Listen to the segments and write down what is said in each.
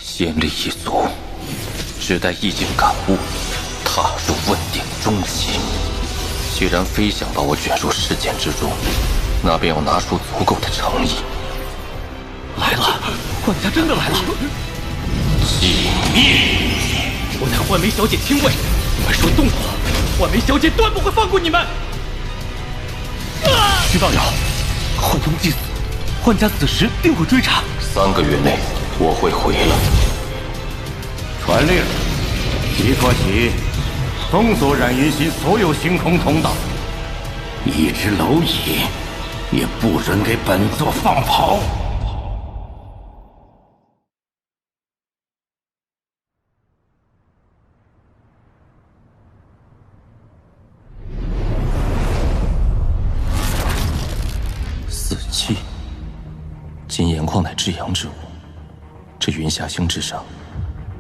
先立一足，只待意境感悟，踏入问鼎终极。既然非想把我卷入事件之中，那便要拿出足够的诚意。来了，幻家真的来了！寂灭！我乃幻梅小姐亲卫，你们说动我，幻梅小姐断不会放过你们！徐道友，幻宗既死，幻家此时定会追查。3个月内我会回来。传令，即刻起封锁冉云溪所有星空通道，一只蝼蚁也不准给本座放跑。死气，金岩矿乃至阳之物，这云霞星之上，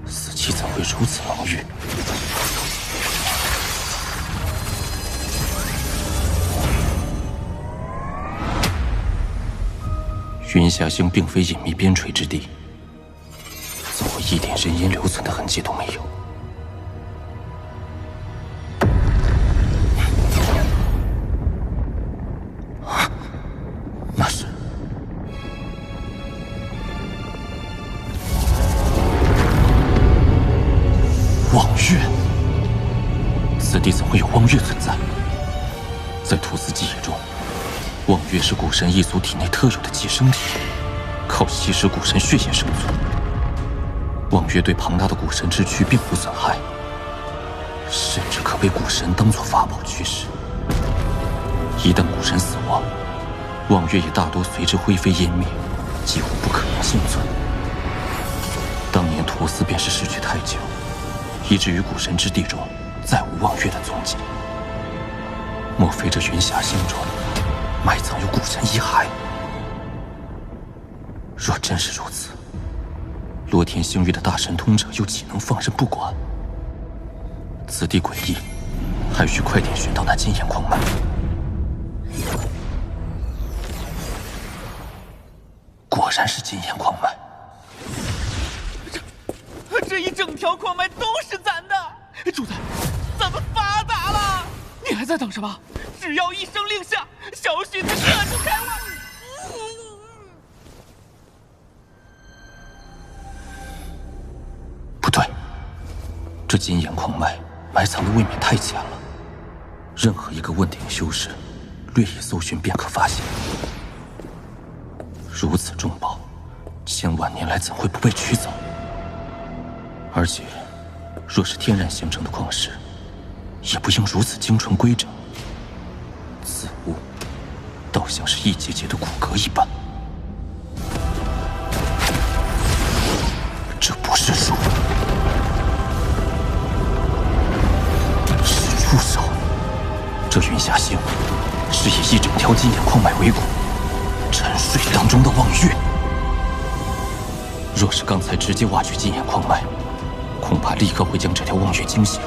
死气怎会如此浓郁？云霞星并非隐秘边陲之地，怎会一点人烟留存的痕迹都没有？那是望月，此地怎会有望月存在？在屠司记忆中，望月是古神一族体内特有的寄生体，靠吸食古神血液生存。望月对庞大的古神之躯并无损害，甚至可被古神当作法宝驱使。一旦古神死亡，望月也大多随之灰飞烟灭，几乎不可能幸存。当年屠司便是失去太久，以至于古神之地中再无望月的踪迹。莫非这云霞星中埋藏有古神遗骸？若真是如此，罗天星域的大神通者又岂能放任不管？此地诡异，还需快点寻到那金岩矿脉。果然是金岩矿脉。这一整条矿脉都是咱的，主子，咱们发达了！你还在等什么？只要一声令下，小许子这就开挖。不对，这金岩矿脉埋藏的未免太浅了，任何一个问鼎修士，略一搜寻便可发现。如此重宝，千万年来怎会不被取走？而且，若是天然形成的矿石，也不应如此精纯规整。此物倒像是一节节的骨骼一般。这不是树，是触手。这云霞星是以一整条金岩矿脉为骨，沉睡当中的望月。若是刚才直接挖掘金岩矿脉，恐怕立刻会将这条望月惊醒。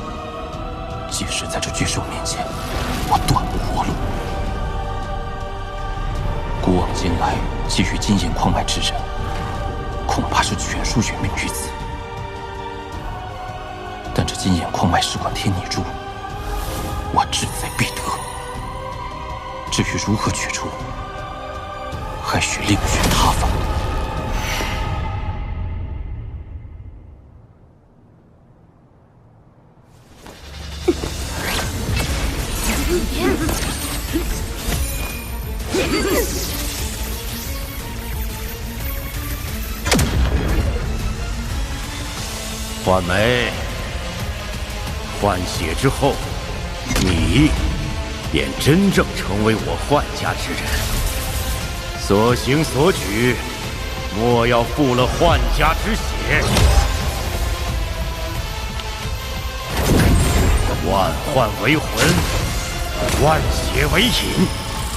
即使在这巨兽面前，我断无活路。古往今来，觊觎金岩矿脉之人，恐怕是全数殒命于此。但这金岩矿脉事关天泥珠，我志在必得。至于如何取出，还需另寻他法。幻梅，换血之后，你便真正成为我幻家之人。所行所举，莫要负了幻家之血。万幻为魂，万血为引。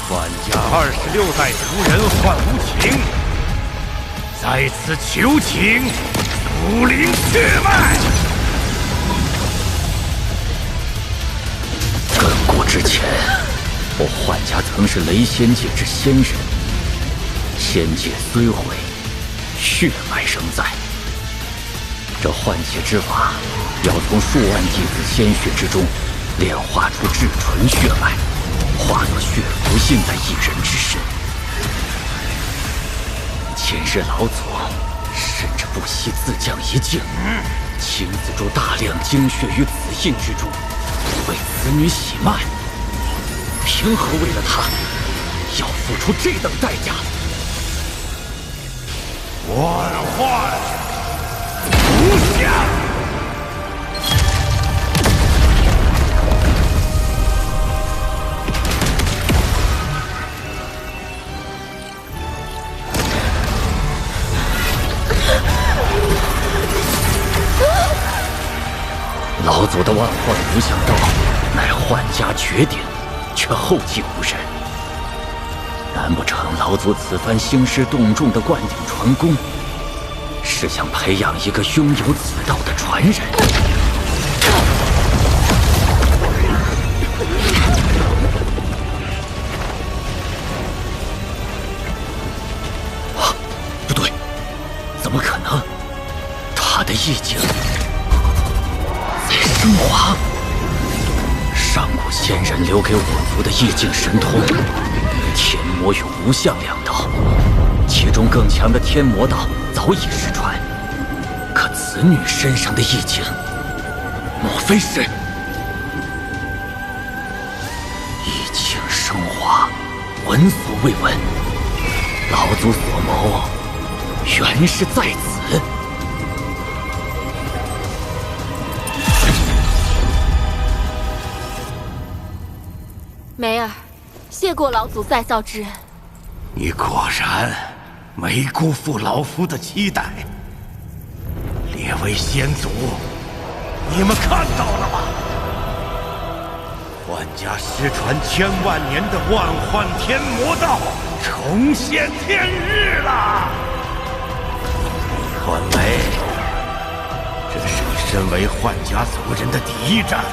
幻家26代族人幻无情，在此求情。武林血脉，亘古之前，我幻家曾是雷仙界之先人。仙界虽毁，血脉仍在。这换血之法，要从数万弟子鲜血之中炼化出至纯血脉，化作血符印在一人之身。前日老祖甚至不惜自降一境，亲自注大量精血于此印之中，为此女洗脉。凭何为了她，要付出这等代价？万幻无相！老祖的万幻无相道，乃幻家绝典，却后继无人。难不成老祖此番兴师动众的灌顶传功，是想培养一个拥有此道的传人？啊，不对，怎么可能？他的意境在升华。上古仙人留给我族的意境神通，天魔与无相两道，其中更强的天魔道早已失传。可此女身上的意境，莫非是意境升华？闻所未闻，老祖所谋原是在此。梅儿，谢过老祖再造之恩。你果然没辜负老夫的期待。列位先祖，你们看到了吗？幻家失传千万年的万幻天魔道重现天日了。幻梅，这是你身为幻家族人的第一战，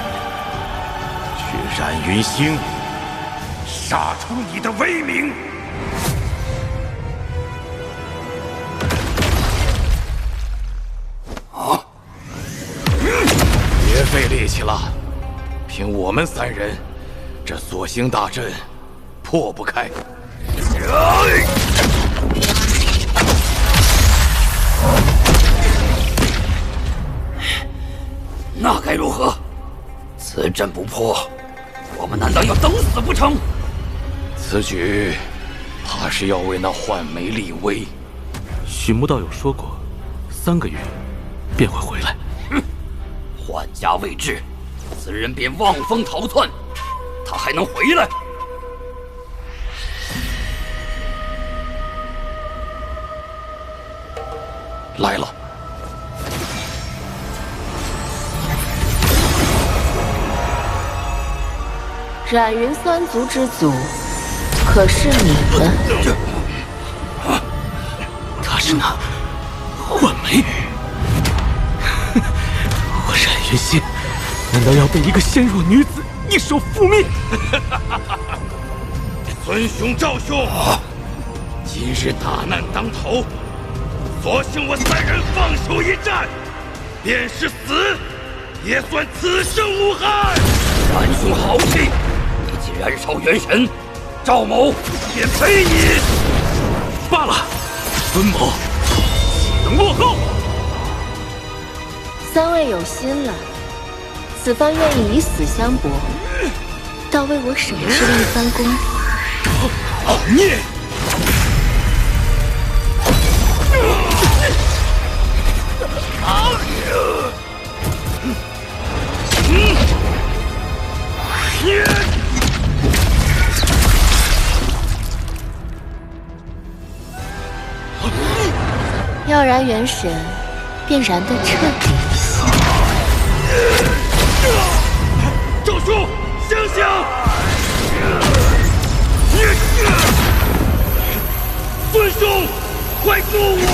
去冉云星，杀出你的威名！啊！别费力气了，凭我们三人，这锁星大阵破不开。那该如何？此阵不破，我们难道要等死不成？此举怕是要为那幻梅立威。许木道友说过，3个月便会回来。哼，幻家未至，此人便望风逃窜，他还能回来？来了。冉云三族之祖，可是你们？她是那幻梅。我冉云心，难道要被一个纤弱女子一手覆灭？孙兄、赵兄，今日大难当头，索性我三人放手一战，便是死，也算此生无憾。冉兄豪气！你既燃烧元神，赵某也陪你。罢了，孙某岂能落后3位有心了，此番愿意以死相搏，倒为我省吃了一番功夫。好孽！要燃元神，便燃得彻底一些。赵兄，醒醒！孙兄，快救我！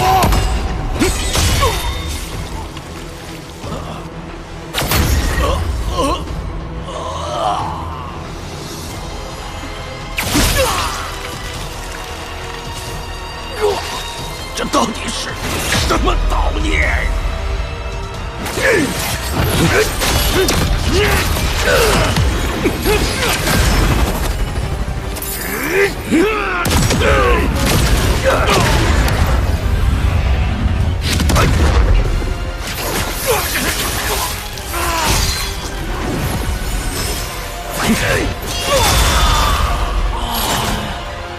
这到底是什么道孽？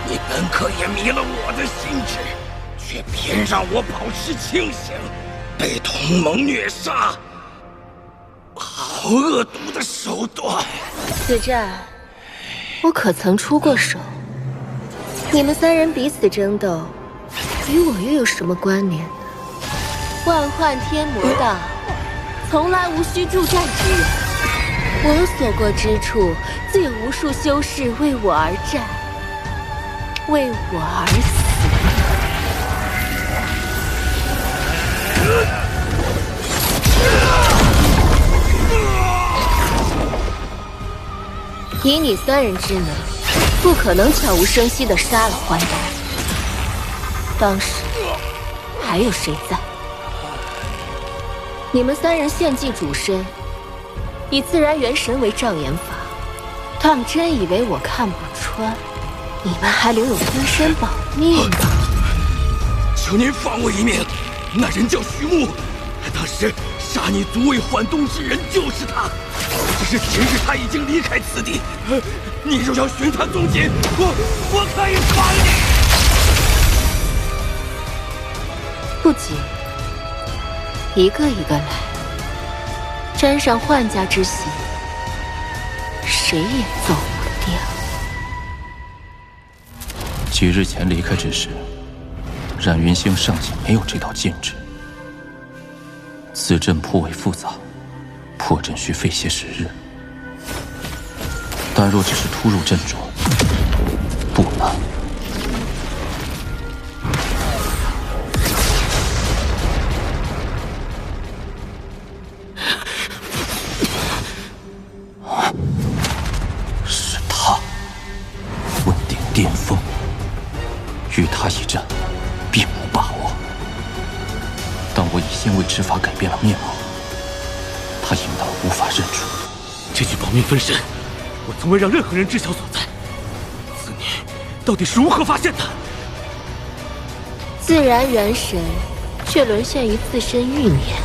你本可也迷了我的心智，却偏让我保持清醒，被同盟虐杀，好恶毒的手段！此战，我可曾出过手？你们三人彼此争斗，与我又有什么关联呢？万幻天魔道，从来无需助战之人。我有所过之处，自有无数修士为我而战，为我而死。以你三人之能，不可能悄无声息地杀了欢颜。当时还有谁在？你们三人献祭主身，以自然元神为障眼法，当真以为我看不穿？你们还留有分身保命吗？求您放我一命！那人叫徐牧，当时杀你族为缓东之人就是他。只是前日他已经离开此地，你若要寻他踪迹，我可以帮你。不急，一个一个来。沾上幻家之血，谁也走不掉。几日前离开之时，冉云星尚且没有这道禁制。此阵颇为复杂，破阵需费些时日。但若只是突入阵中，不难。是他，问鼎巅峰。与他一战，并无把握。但我以仙位之法改变了面貌，他应当无法认出。这具保命分身，我从未让任何人知晓所在。此女到底是如何发现的？自然元神，却沦陷于自身欲念，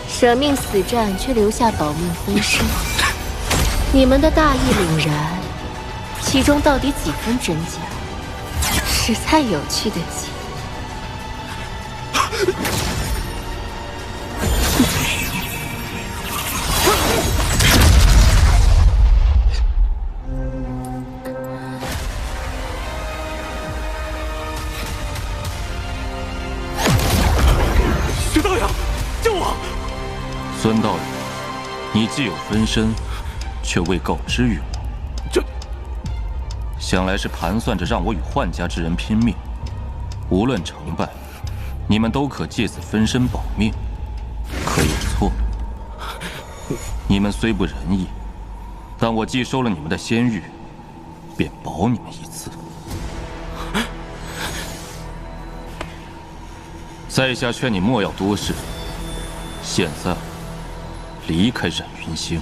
舍命死战，却留下保命分身。你们的大义凛然，其中到底几分真假？实在有趣的极。徐道友，救我！孙道友，你既有分身，却未告知于我，想来是盘算着让我与幻家之人拼命。无论成败，你们都可借此分身保命，可有错？你们虽不仁义，但我既收了你们的仙玉，便保你们一次。在下劝你莫要多事，现在离开冉云星。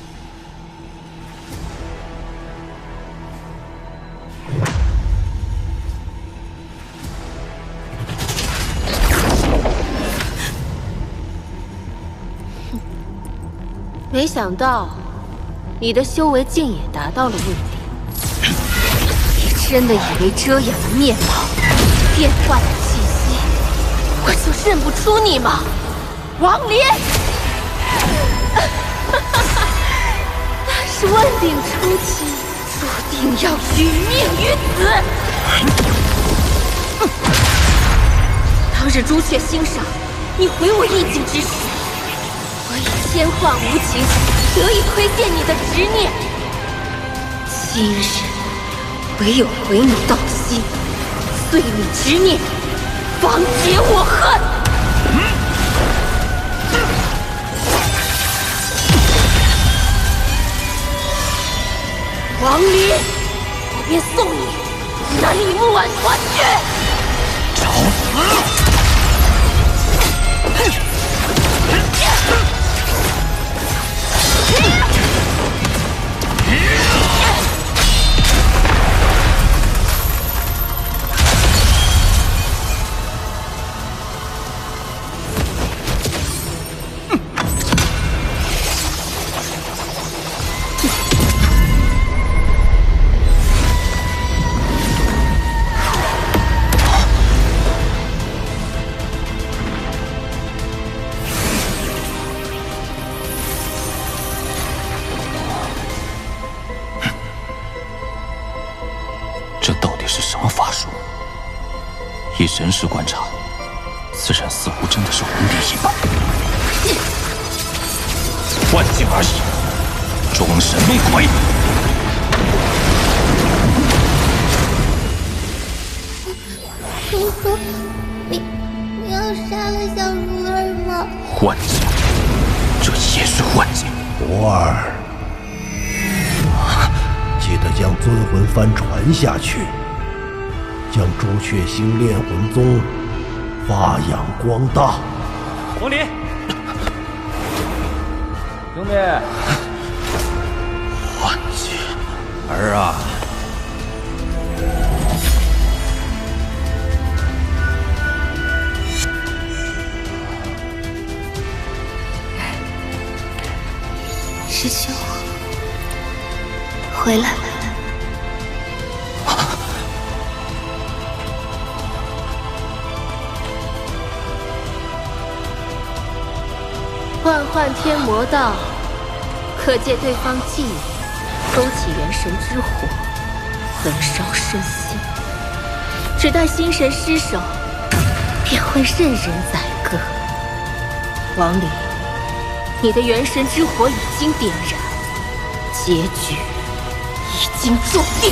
没想到，你的修为竟也达到了问鼎。你真的以为遮掩了面貌，变化了气息，我就认不出你吗？王离！那是问鼎初期，注定要殒命于此。当日朱雀星上，你毁我一境之时，我以仙幻无情，得以窥见你的执念。今日唯有回你道心，碎你执念，方解我恨。王离，我便送你那李木婉团去。找死！以神识观察，此人似乎真的是魂帝一般。幻境而已，终身未归。叔叔，你要杀了小如儿吗？幻境，这也是幻境。如儿，记得将尊魂幡传下去，将朱雀星炼魂宗发扬光大。王林，兄弟，幻境，儿啊，师兄，回来了。万幻天魔道，可借对方记忆，勾起元神之火，焚烧身心。只待心神失守，便会任人宰割。王离，你的元神之火已经点燃，结局已经注定。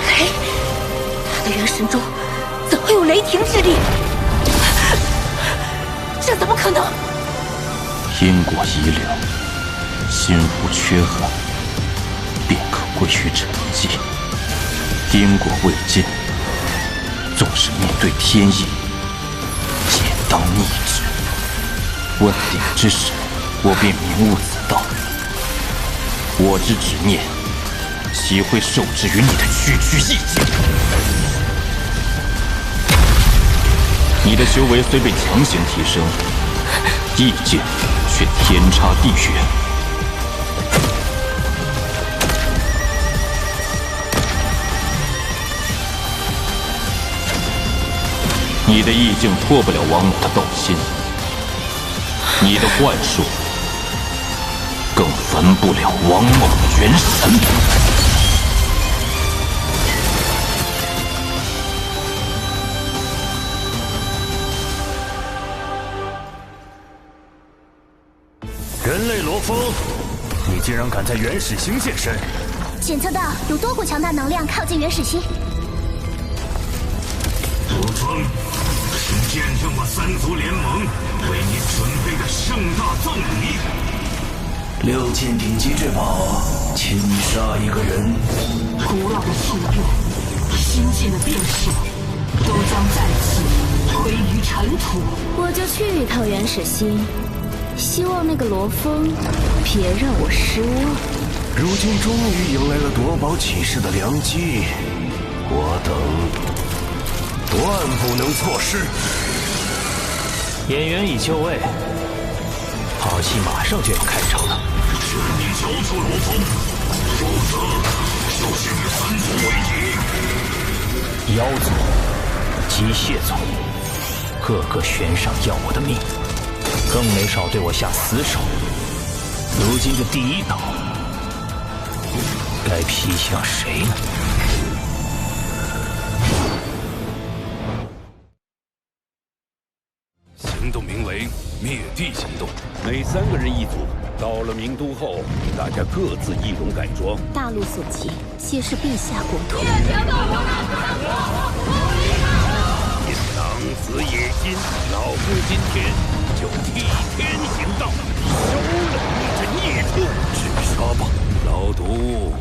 雷，他的元神中怎会有雷霆之力？这怎么可能？因果遗留，心无缺憾，便可归于沉寂。因果未尽，纵使面对天意，皆当逆之。问鼎之时，我便明悟此道。我之执念，岂会受制于你的区区意境？你的修为虽被强行提升，意境却天差地远。你的意境破不了王某的斗心，你的幻术更焚不了王某的元神。人类罗峰，你竟然敢在原始星现身！检测到有多股强大能量靠近原始星。罗峰，请见证我三族联盟为你准备的盛大葬礼。6件顶级至宝，请你杀一个人。古老的宿命，新建的变数，都将再次归于尘土。我就去一趟原始星，希望那个罗峰别让我失望。如今终于迎来了夺宝启示的良机，我等断不能错失。演员已就位，好戏马上就要开场了。劝你交出罗峰，否则就是与三族为敌。妖族、机械族，个个悬赏要我的命，更没少对我下死手。如今这第一刀，该劈向谁呢？行动名为灭地行动，每3个人一组。到了名都后，大家各自易容改装。大陆所及，皆是陛下国土。狼子野心，老夫今天就替天行道，收了你这孽畜！去杀吧，老毒！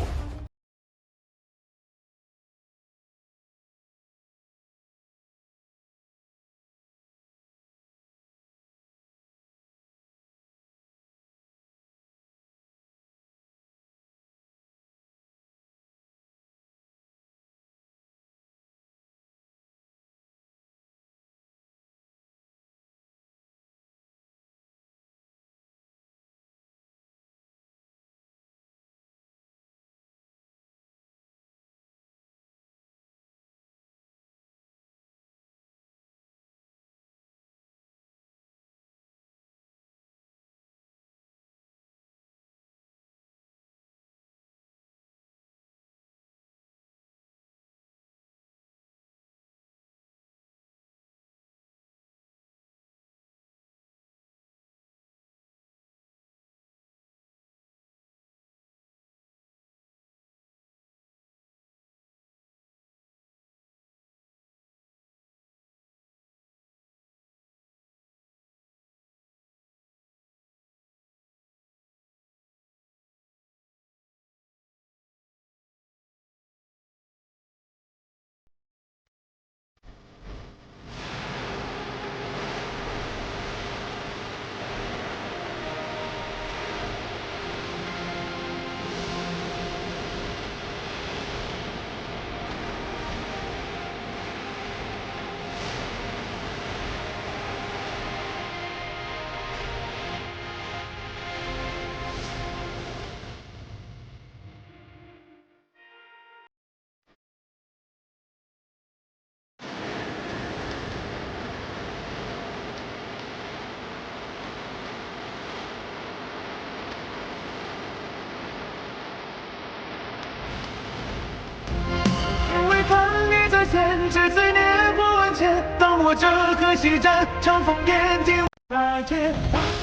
这河西战，长风眼睛再见。